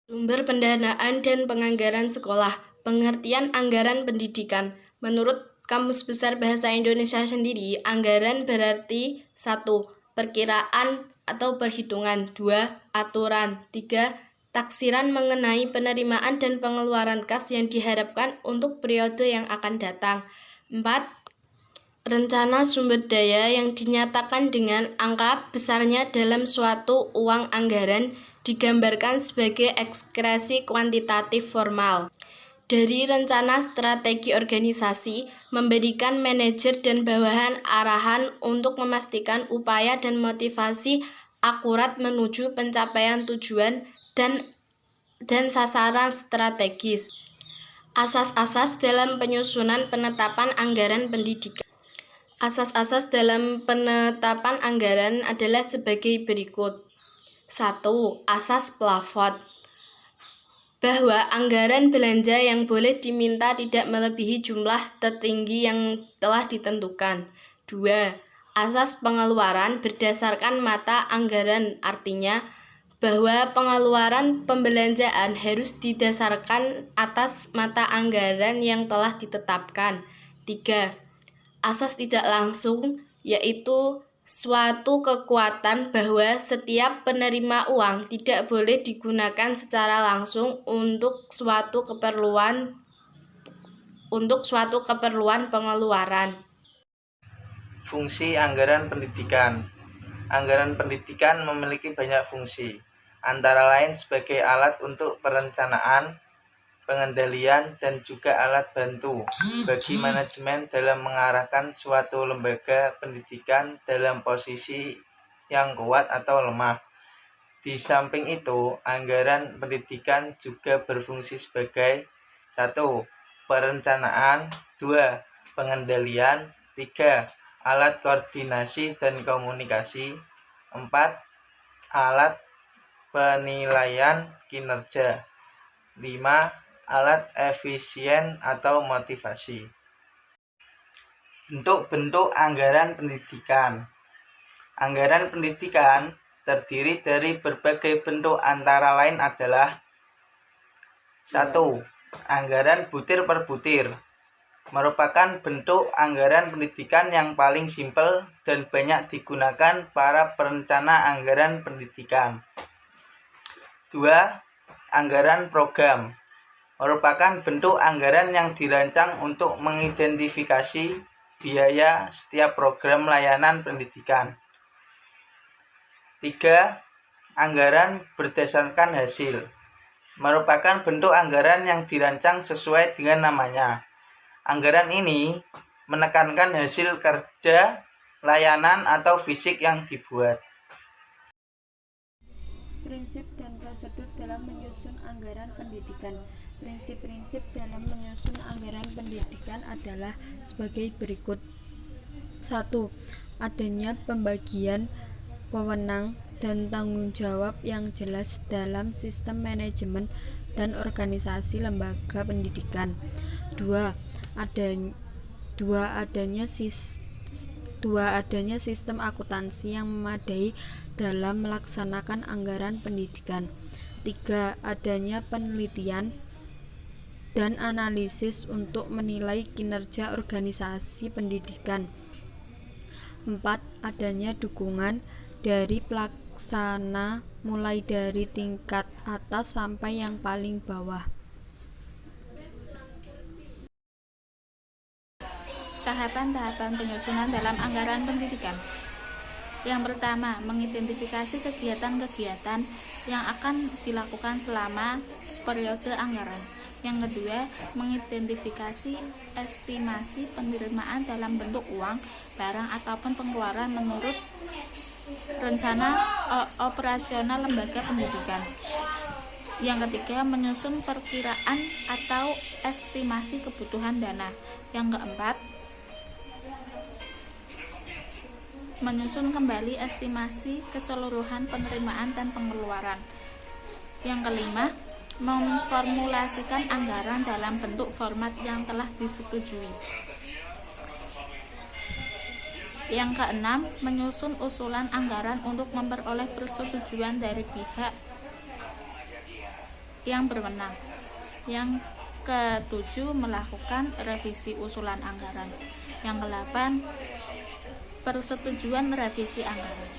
Sumber pendanaan dan penganggaran sekolah. Pengertian anggaran pendidikan. Menurut Kamus Besar Bahasa Indonesia sendiri, anggaran berarti 1. Perkiraan atau perhitungan. 2. Aturan. 3. Taksiran mengenai penerimaan dan pengeluaran kas yang diharapkan untuk periode yang akan datang. 4. Rencana sumber daya yang dinyatakan dengan angka besarnya dalam suatu uang anggaran digambarkan sebagai ekspresi kuantitatif formal. Dari rencana strategi organisasi, memberikan manajer dan bawahan arahan untuk memastikan upaya dan motivasi akurat menuju pencapaian tujuan dan sasaran strategis. Asas-asas dalam penyusunan penetapan anggaran pendidikan. Asas-asas dalam penetapan anggaran adalah sebagai berikut. 1. Asas plafon. Bahwa anggaran belanja yang boleh diminta tidak melebihi jumlah tertinggi yang telah ditentukan. 2. Asas pengeluaran berdasarkan mata anggaran, artinya bahwa pengeluaran pembelanjaan harus didasarkan atas mata anggaran yang telah ditetapkan. 3. Asas tidak langsung, yaitu suatu kekuatan bahwa setiap penerima uang tidak boleh digunakan secara langsung untuk suatu keperluan pengeluaran. Fungsi anggaran pendidikan. Anggaran pendidikan memiliki banyak fungsi, antara lain sebagai alat untuk perencanaan, pengendalian, dan juga alat bantu bagi manajemen dalam mengarahkan suatu lembaga pendidikan dalam posisi yang kuat atau lemah. Di samping itu, anggaran pendidikan juga berfungsi sebagai 1. Perencanaan, 2. Pengendalian, 3. Alat koordinasi dan komunikasi, 4. Alat penilaian kinerja, 5. Alat efisien atau motivasi. Bentuk-bentuk anggaran pendidikan. Anggaran pendidikan terdiri dari berbagai bentuk, antara lain adalah 1. Anggaran butir per butir. Merupakan bentuk anggaran pendidikan yang paling simpel dan banyak digunakan para perencana anggaran pendidikan. 2. Anggaran program. Merupakan bentuk anggaran yang dirancang untuk mengidentifikasi biaya setiap program layanan pendidikan. 3. Anggaran berdasarkan hasil. Merupakan bentuk anggaran yang dirancang sesuai dengan namanya. Anggaran ini menekankan hasil kerja, layanan, atau fisik yang dibuat. Prinsip dan prosedur dalam menyusun anggaran pendidikan. Prinsip-prinsip dalam menyusun anggaran pendidikan adalah sebagai berikut. 1. Adanya pembagian wewenang dan tanggung jawab yang jelas dalam sistem manajemen dan organisasi lembaga pendidikan. 2. Adanya sistem akuntansi yang memadai dalam melaksanakan anggaran pendidikan. 3. Adanya penelitian dan analisis untuk menilai kinerja organisasi pendidikan. 4. Adanya dukungan dari pelaksana mulai dari tingkat atas sampai yang paling bawah. Tahapan-tahapan penyusunan dalam anggaran pendidikan. Yang pertama, mengidentifikasi kegiatan-kegiatan yang akan dilakukan selama periode anggaran. Yang kedua, mengidentifikasi estimasi penerimaan dalam bentuk uang, barang, ataupun pengeluaran menurut rencana operasional lembaga pendidikan. Yang ketiga, menyusun perkiraan atau estimasi kebutuhan dana. Yang keempat, menyusun kembali estimasi keseluruhan penerimaan dan pengeluaran. Yang kelima, memformulasikan anggaran dalam bentuk format yang telah disetujui. Yang keenam, menyusun usulan anggaran untuk memperoleh persetujuan dari pihak yang berwenang. Yang ketujuh, melakukan revisi usulan anggaran. Yang ke-8, persetujuan revisi anggaran.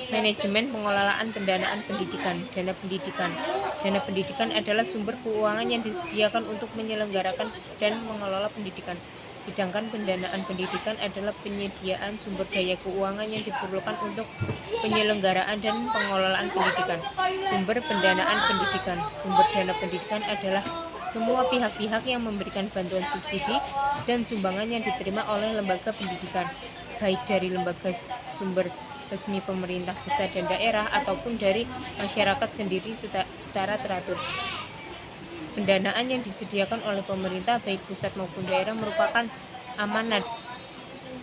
Manajemen pengelolaan pendanaan pendidikan. Dana pendidikan. Dana pendidikan adalah sumber keuangan yang disediakan untuk menyelenggarakan dan mengelola pendidikan. Sedangkan pendanaan pendidikan adalah penyediaan sumber daya keuangan yang diperlukan untuk penyelenggaraan dan pengelolaan pendidikan. Sumber pendanaan pendidikan. Sumber dana pendidikan adalah semua pihak-pihak yang memberikan bantuan subsidi dan sumbangan yang diterima oleh lembaga pendidikan, baik dari lembaga sumber resmi pemerintah pusat dan daerah ataupun dari masyarakat sendiri secara teratur. Pendanaan yang disediakan oleh pemerintah baik pusat maupun daerah merupakan amanat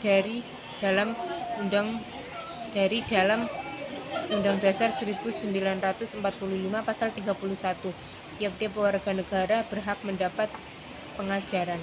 dari dalam Undang Dasar 1945 pasal 31. Tiap-tiap warga negara berhak mendapat pengajaran.